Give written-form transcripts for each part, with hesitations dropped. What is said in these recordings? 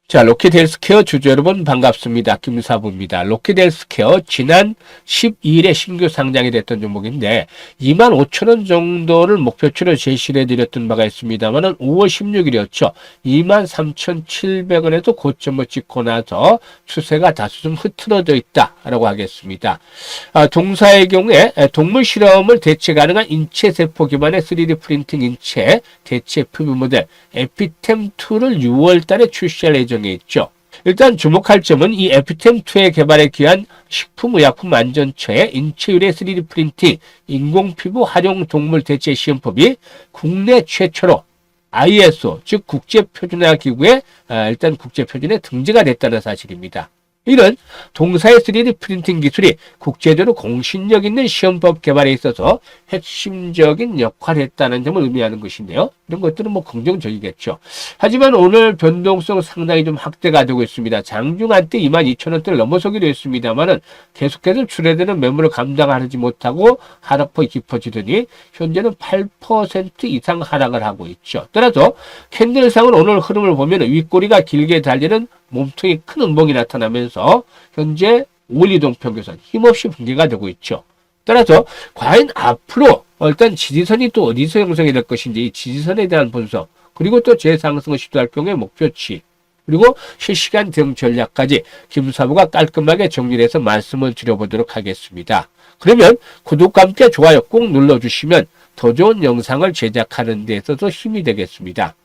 자, 로켓헬스케어 주주 여러분 반갑습니다. 김사부입니다. 로켓헬스케어 지난 12일에 신규 상장이 됐던 종목인데 25,000원 정도를 목표치로 제시를 해드렸던 바가 있습니다만은 5월 16일이었죠. 23,700원에서 고점을 찍고 나서 추세가 다소 좀 흐트러져 있다라고 하겠습니다. 동사의 경우에 동물 실험을 대체 가능한 인체 세포 기반의 3D 프린팅 인체 대체 피부 모델 에피템2를 6월 달에 출시할 예정입니다. 있죠. 일단 주목할 점은 이 에피템2의 개발에 기한 식품의약품안전처의 인체 유래 3D 프린팅 인공피부 활용 동물 대체 시험법이 국내 최초로 ISO 즉 국제표준화기구에 일단 국제표준에 등재가 됐다는 사실입니다. 이런 동사의 3D 프린팅 기술이 국제적으로 공신력 있는 시험법 개발에 있어서 핵심적인 역할을 했다는 점을 의미하는 것인데요. 이런 것들은 긍정적이겠죠. 하지만 오늘 변동성 상당히 좀 확대가 되고 있습니다. 장중 한때 22,000원대를 넘어서기도 했습니다만은 계속해서 출회되는 매물을 감당하지 못하고 하락폭이 깊어지더니 현재는 8% 이상 하락을 하고 있죠. 따라서 캔들상은 오늘 흐름을 보면 윗꼬리가 길게 달리는 몸통이 큰 음봉이 나타나면서 현재 5일 이동평균선 힘없이 붕괴가 되고 있죠. 따라서 과연 앞으로 일단 지지선이 또 어디서 형성이 될 것인지 이 지지선에 대한 분석 그리고 또 재상승을 시도할 경우에 목표치 그리고 실시간 대응 전략까지 김사부가 깔끔하게 정리를 해서 말씀을 드려보도록 하겠습니다. 그러면 구독과 함께 좋아요 꼭 눌러주시면 더 좋은 영상을 제작하는 데 있어서 힘이 되겠습니다.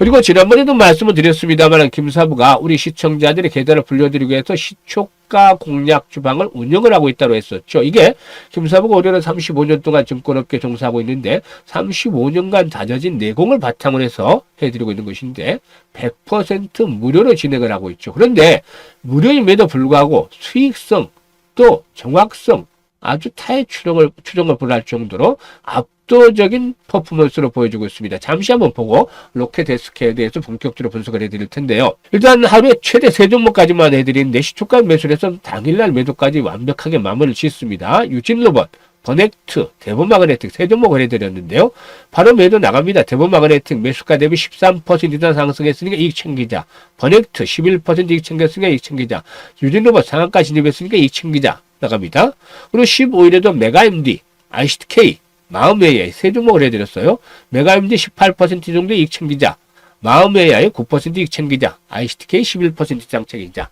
그리고 지난번에도 말씀을 드렸습니다만 김사부가 우리 시청자들의 계좌를 불려드리기 위해서 시초가 공략 주방을 운영을 하고 있다고 했었죠. 이게 김사부가 올해는 35년 동안 증권업계 종사하고 있는데 35년간 다져진 내공을 바탕으로 해서 해드리고 있는 것인데 100% 무료로 진행을 하고 있죠. 그런데 무료임에도 불구하고 수익성 또 정확성 아주 타의 추정을 불허할 정도로 압도적인 퍼포먼스로 보여주고 있습니다. 잠시 한번 보고 로켓헬스케어에 대해서 본격적으로 분석을 해드릴 텐데요. 일단 하루에 최대 3종목까지만 해드리는데 시초가 매수해서 당일날 매도까지 완벽하게 마무리를 짓습니다. 유진로봇, 버넥트, 대본마그네틱 3종목을 해드렸는데요. 바로 매도 나갑니다. 대본마그네틱 매수가 대비 13% 이상 상승했으니까 이익 챙기자. 버넥트 11% 이익 챙겼으니까 이익 챙기자. 유진로봇 상한가 진입했으니까 이익 챙기자. 나갑니다. 그리고 15일에도 메가MD, ICTK, 마음AI 3종목을 해드렸어요. 메가MD 18% 정도 이익 챙기자. 마음AI 9% 이익 챙기자. ICTK 11% 이상 챙기자.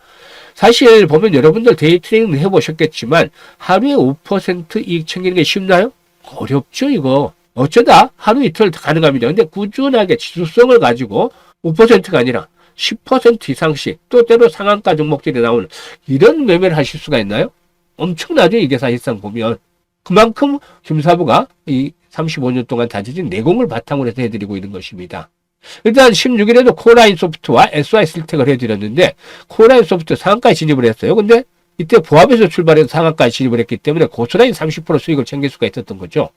사실 보면 여러분들 데이 트레이닝 해보셨겠지만 하루에 5% 이익 챙기는 게 쉽나요? 어렵죠 이거. 어쩌다 하루 이틀 가능합니다. 근데 꾸준하게 지수성을 가지고 5%가 아니라 10% 이상씩 또 때로 상한가 종목들이 나오는 이런 매매를 하실 수가 있나요? 엄청나죠 이게 사실상 보면. 그만큼 김사부가 이 35년 동안 다져진 내공을 바탕으로 해서 해드리고 있는 것입니다. 일단 16일에도 코라인 소프트와 SY 실텍을 해드렸는데 코라인 소프트 상한가에 진입을 했어요. 근데 이때 보합에서 출발해서 상한가에 진입을 했기 때문에 고스란히 30% 수익을 챙길 수가 있었던 거죠.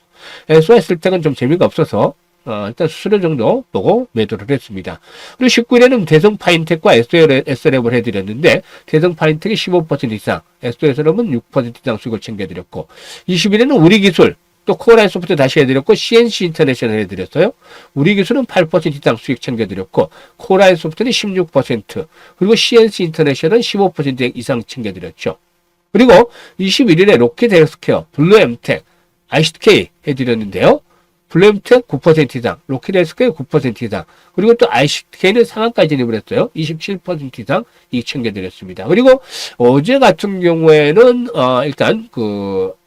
SY 실텍은 좀 재미가 없어서 일단 수수료 정도 보고 매도를 했습니다. 그리고 19일에는 대성파인텍과 SLF을 해드렸는데 대성파인텍이 15% 이상, SLF은 6% 이상 수익을 챙겨드렸고 20일에는 우리기술, 또 코라인 소프트 다시 해드렸고 CNC 인터내셔널 해드렸어요. 우리기술은 8% 이상 수익 챙겨드렸고 코라인 소프트는 16% 그리고 CNC 인터내셔널은 15% 이상 챙겨드렸죠. 그리고 21일에 로켓헬스케어, 블루엠텍, ICTK 해드렸는데요. 블루엠텍 9% 이상, 로켓헬스케어 9% 이상, 그리고 또 ICTK는 상한가에 진입을 했어요. 27% 이상 이익 챙겨드렸습니다. 그리고 어제 같은 경우에는 일단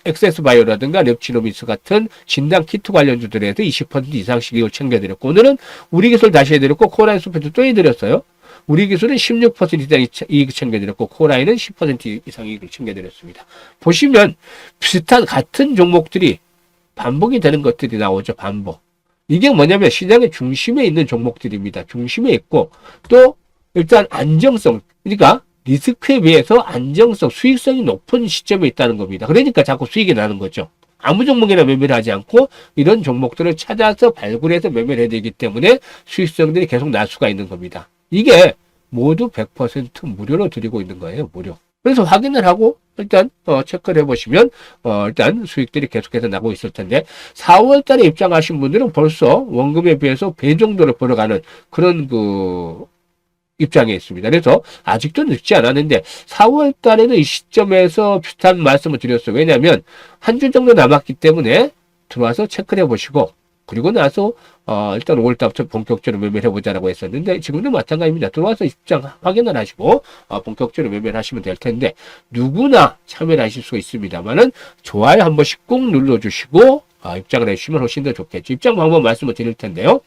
엑세스바이오라든가 랩지노미스 같은 진단 키트 관련주들에 대해서 20% 이상씩 이익을 챙겨드렸고 오늘은 우리기술 다시 해드렸고 코라인 소프트 또 해드렸어요. 우리기술은 16% 이상 이익을 챙겨드렸고 코라인은 10% 이상 이익을 챙겨드렸습니다. 보시면 비슷한 같은 종목들이 반복이 되는 것들이 나오죠. 반복. 이게 뭐냐면 시장의 중심에 있는 종목들입니다. 중심에 있고 또 일단 안정성 그러니까 리스크에 비해서 안정성 수익성이 높은 시점에 있다는 겁니다. 그러니까 자꾸 수익이 나는 거죠. 아무 종목이나 매매를 하지 않고 이런 종목들을 찾아서 발굴해서 매매를 해야 되기 때문에 수익성들이 계속 날 수가 있는 겁니다. 이게 모두 100% 무료로 드리고 있는 거예요. 무료. 그래서 확인을 하고 일단 체크를 해보시면 일단 수익들이 계속해서 나고 있을 텐데 4월 달에 입장하신 분들은 벌써 원금에 비해서 배 정도를 벌어가는 그런 입장에 있습니다. 그래서 아직도 늦지 않았는데 4월 달에는 이 시점에서 비슷한 말씀을 드렸어요. 왜냐하면 한 주 정도 남았기 때문에 들어와서 체크를 해보시고 그리고 나서 일단 5월 달부터 본격적으로 매매를 해보자라고 했었는데 지금도 마찬가지입니다. 들어와서 입장 확인을 하시고 본격적으로 매매를 하시면 될 텐데 누구나 참여를 하실 수 있습니다만은 좋아요 한 번씩 꼭 눌러주시고 입장을 해주시면 훨씬 더 좋겠죠. 입장 방법 말씀을 드릴 텐데요.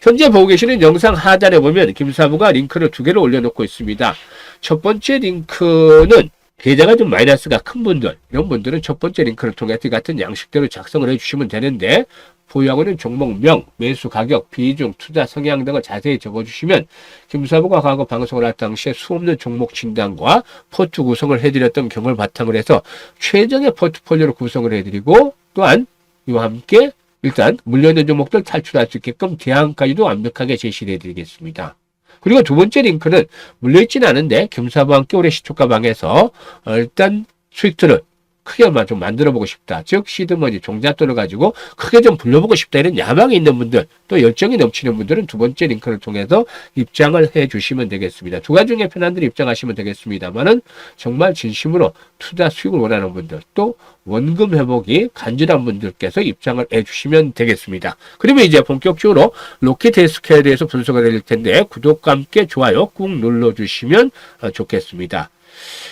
현재 보고 계시는 영상 하단에 보면 김사부가 링크를 2개를 올려놓고 있습니다. 첫 번째 링크는 계좌가 좀 마이너스가 큰 분들, 이런 분들은 첫 번째 링크를 통해 이 같은 양식대로 작성을 해주시면 되는데 보유하고 있는 종목명, 매수 가격, 비중, 투자 성향 등을 자세히 적어주시면 김사부가 과거 방송을 할 당시에 수없는 종목 진단과 포트 구성을 해드렸던 경험을 바탕으로 해서 최적의 포트폴리오를 구성을 해드리고 또한 이와 함께 일단 물려있는 종목들 탈출할 수 있게끔 대안까지도 완벽하게 제시를 해드리겠습니다. 그리고 두 번째 링크는 물려있지는 않은데 김사부와 함께 올해 시초가 방에서 일단 수익들을 크게 좀 만들어보고 싶다. 즉 시드머니 종잣돈을 가지고 크게 좀 불러보고 싶다. 이런 야망이 있는 분들 또 열정이 넘치는 분들은 두 번째 링크를 통해서 입장을 해주시면 되겠습니다. 두 가지 중에 편한 대로 입장하시면 되겠습니다만은 정말 진심으로 투자 수익을 원하는 분들 또 원금 회복이 간절한 분들께서 입장을 해주시면 되겠습니다. 그러면 이제 본격적으로 로켓 헬스케어에 대해서 분석을 해드릴 텐데 구독과 함께 좋아요 꾹 눌러주시면 좋겠습니다.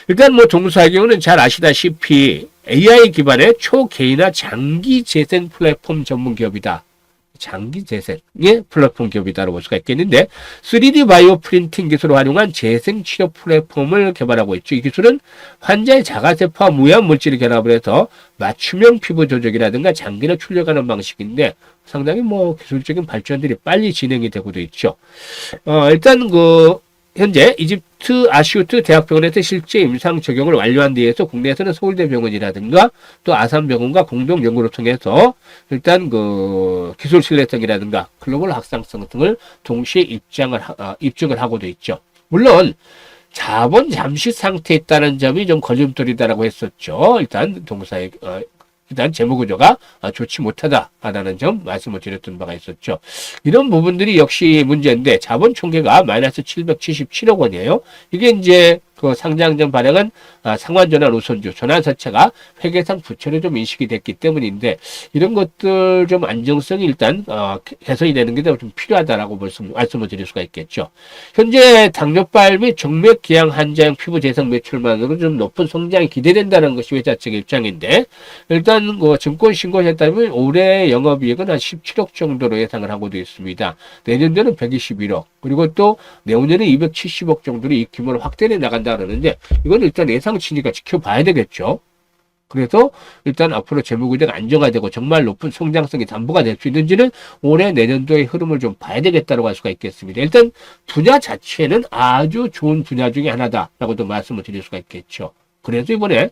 일단 동사의 경우는 잘 아시다시피 AI 기반의 초개인화 장기 재생 플랫폼 전문 기업이다. 장기 재생의 플랫폼 기업이다라고 볼 수가 있겠는데 3D 바이오 프린팅 기술을 활용한 재생 치료 플랫폼을 개발하고 있죠. 이 기술은 환자의 자가세포와 무해한 물질을 결합을 해서 맞춤형 피부 조직이라든가 장기를 출력하는 방식인데 상당히 기술적인 발전들이 빨리 진행이 되고도 있죠. 일단 현재 이집트 아시우트 대학병원에서 실제 임상 적용을 완료한 뒤에서 국내에서는 서울대병원이라든가 또 아산병원과 공동 연구를 통해서 일단 기술 신뢰성이라든가 글로벌 확산성 등을 동시에 입증을 하고도 있죠. 물론 자본 잠시 상태에 있다는 점이 좀 걸림돌이다라고 했었죠. 일단 재무구조가 좋지 못하다라는 점 말씀을 드렸던 바가 있었죠. 이런 부분들이 역시 문제인데 자본 총계가 마이너스 777억 원이에요. 이게 이제 상장 전 발행은 상환전환 우선주, 전환사채가 회계상 부채로 좀 인식이 됐기 때문인데 이런 것들 좀 안정성이 일단 개선이 되는 게 좀 필요하다라고 말씀을 드릴 수가 있겠죠. 현재 당뇨발 및 정맥 기양 환자용 피부 재생 매출만으로 좀 높은 성장이 기대된다는 것이 회사 측의 입장인데 일단 증권 신고에 따르면 올해 영업이익은 한 17억 정도로 예상을 하고도 있습니다. 내년도는 121억 그리고 또 내후년에 270억 정도로 이 규모를 확대해 나간다 그러는데 이건 일단 예상치니까 지켜봐야 되겠죠. 그래서 일단 앞으로 재무구조가 안정화되고 정말 높은 성장성이 담보가 될 수 있는지는 올해 내년도의 흐름을 좀 봐야 되겠다고 할 수가 있겠습니다. 일단 분야 자체는 아주 좋은 분야 중에 하나다라고도 말씀을 드릴 수가 있겠죠. 그래서 이번에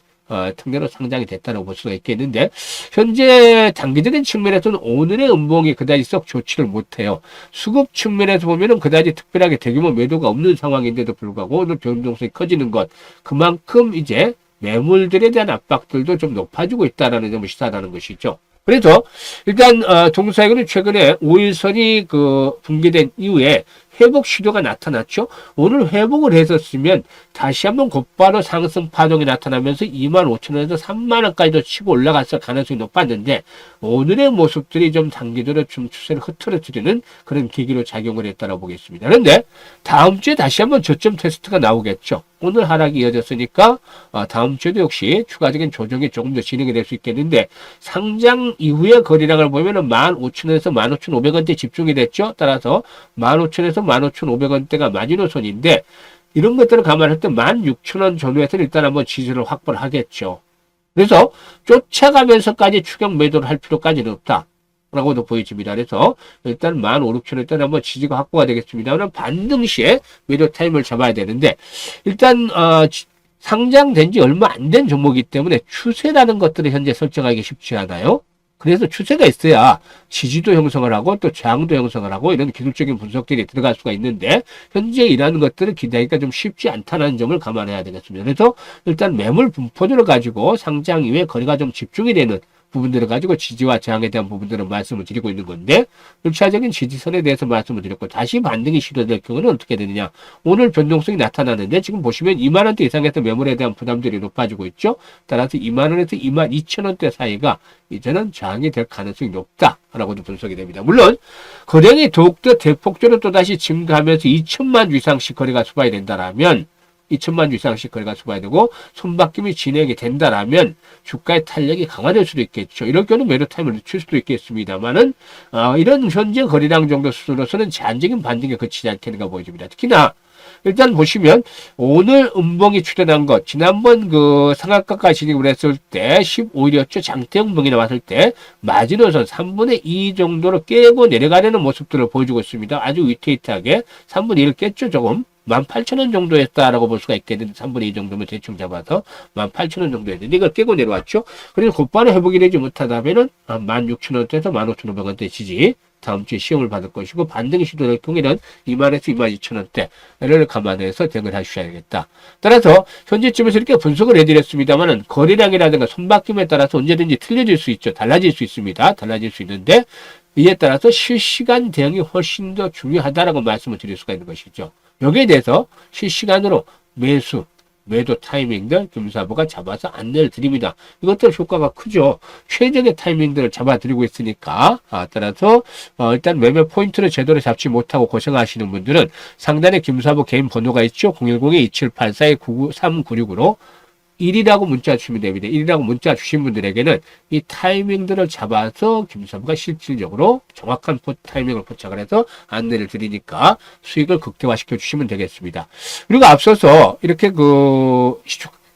특례로 상장이 됐다고 볼 수가 있겠는데 현재 단기적인 측면에서는 오늘의 음봉이 그다지 썩 좋지를 못해요. 수급 측면에서 보면은 그다지 특별하게 대규모 매도가 없는 상황인데도 불구하고 오늘 변동성이 커지는 것 그만큼 이제 매물들에 대한 압박들도 좀 높아지고 있다는 점을 시사하는 것이죠. 그래서 일단 동사에는 최근에 5일선이 붕괴된 이후에 회복 시도가 나타났죠. 오늘 회복을 했었으면 다시 한번 곧바로 상승 파동이 나타나면서 25,000원에서 30,000원까지도 치고 올라갔을 가능성이 높았는데 오늘의 모습들이 좀 단기적으로 좀 추세를 흐트러뜨리는 그런 계기로 작용을 했다고 보겠습니다. 그런데 다음 주에 다시 한번 저점 테스트가 나오겠죠. 오늘 하락이 이어졌으니까 다음 주에도 역시 추가적인 조정이 조금 더 진행이 될 수 있겠는데 상장 이후의 거래량을 보면은 15,000원에서 15,500원대 집중이 됐죠. 따라서 15,000원에서 15,500원대가 마지노선인데 이런 것들을 감안할 때 16,000원 전후에서는 일단 한번 지지를 확보를 하겠죠. 그래서 쫓아가면서까지 추격 매도를 할 필요까지는 없다. 라고도 보여집니다. 그래서 일단 15,000원대 한번 지지가 확보가 되겠습니다. 그럼 반등 시에 매도 타임을 잡아야 되는데 일단 상장된 지 얼마 안 된 종목이기 때문에 추세라는 것들을 현재 설정하기 쉽지 않아요. 그래서 추세가 있어야 지지도 형성을 하고 또 저항도 형성을 하고 이런 기술적인 분석들이 들어갈 수가 있는데 현재 일하는 것들을 기대하기가 좀 쉽지 않다는 점을 감안해야 되겠습니다. 그래서 일단 매물 분포들을 가지고 상장 이후에 거래가 좀 집중이 되는 부분들을 가지고 지지와 저항에 대한 부분들을 말씀을 드리고 있는 건데 1차적인 지지선에 대해서 말씀을 드렸고 다시 반등이 시도될 경우는 어떻게 되느냐. 오늘 변동성이 나타나는데 지금 보시면 2만 원대 이상에서 매물에 대한 부담들이 높아지고 있죠. 따라서 2만 원에서 2만 2천 원대 사이가 이제는 저항이 될 가능성이 높다라고도 분석이 됩니다. 물론 거량이 더욱더 대폭적으로 또다시 증가하면서 2천만 주 이상씩 거래가 수반이 된다라면 2천만 주 이상씩 거래가 수반이 되고 손바뀜이 진행이 된다라면 주가의 탄력이 강화될 수도 있겠죠. 이럴 경우는 매도 타임을 늦출 수도 있겠습니다만은 이런 현재 거래량 정도 수준으로서는 제한적인 반등에 그치지 않겠는가 보여집니다. 특히나 일단 보시면 오늘 음봉이 출현한 것 지난번 그 상한가까지 진입을 했을 때 15일이었죠. 장대음봉이 나왔을 때 마지노선 3분의 2 정도로 깨고 내려가려는 모습들을 보여주고 있습니다. 아주 위태위태하게 3분의 1을 깼죠. 조금 18,000원 정도 했다라고 볼 수가 있겠는데 3분의 2 정도면 대충 잡아서 18,000원 정도 했는데 이걸 깨고 내려왔죠. 그래서 곧바로 회복이 되지 못하다면은 16,000원대에서 15,500원대 지지 다음 주에 시험을 받을 것이고 반등이 시도될 경우에는 2만에서 22,000원대를 감안해서 대응을 하셔야겠다. 따라서 현재쯤에서 이렇게 분석을 해드렸습니다만은 거래량이라든가 손바뀜에 따라서 언제든지 틀려질 수 있죠. 달라질 수 있습니다. 달라질 수 있는데 이에 따라서 실시간 대응이 훨씬 더 중요하다라고 말씀을 드릴 수가 있는 것이죠. 여기에 대해서 실시간으로 매도 타이밍들 금사부가 잡아서 안내를 드립니다. 이것들 효과가 크죠. 최적의 타이밍들을 잡아드리고 있으니까 따라서 일단 매매 포인트를 제대로 잡지 못하고 고생하시는 분들은 상단에 김사부 개인 번호가 있죠. 010-2784-99396으로 1이라고 문자 주시면 됩니다. 1이라고 문자 주신 분들에게는 이 타이밍들을 잡아서 김사부가 실질적으로 정확한 타이밍을 포착을 해서 안내를 드리니까 수익을 극대화시켜 주시면 되겠습니다. 그리고 앞서서 이렇게 그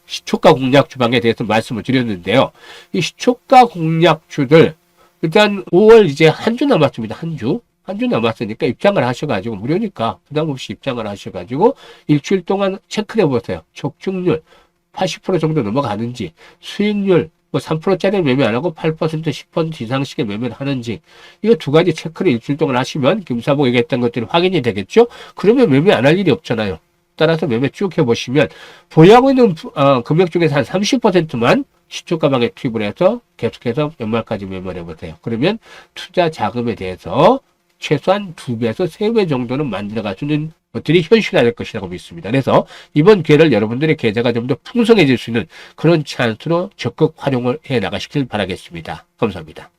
시초가 공략 주방에 대해서 말씀을 드렸는데요. 이 시초가 공략주들 일단 5월 이제 한 주 남았습니다. 한 주 남았으니까 입장을 하셔가지고 무료니까 부담 없이 입장을 하셔가지고 일주일 동안 체크를 해보세요. 적중률 80% 정도 넘어가는지, 수익률 뭐 3%짜리 매매 안 하고 8%, 10% 이상씩의 매매를 하는지, 이거 두 가지 체크를 일주일 동안 하시면 김사복 얘기했던 것들이 확인이 되겠죠? 그러면 매매 안 할 일이 없잖아요. 따라서 매매 쭉 해보시면 보유하고 있는 금액 중에서 한 30%만 시초가방에 투입을 해서 계속해서 연말까지 매매를 해보세요. 그러면 투자 자금에 대해서 최소한 2배에서 3배 정도는 만들어갈 수 있는 것들이 현실화될 것이라고 믿습니다. 그래서 이번 기회를 여러분들의 계좌가 좀 더 풍성해질 수 있는 그런 찬스로 적극 활용을 해 나가시길 바라겠습니다. 감사합니다.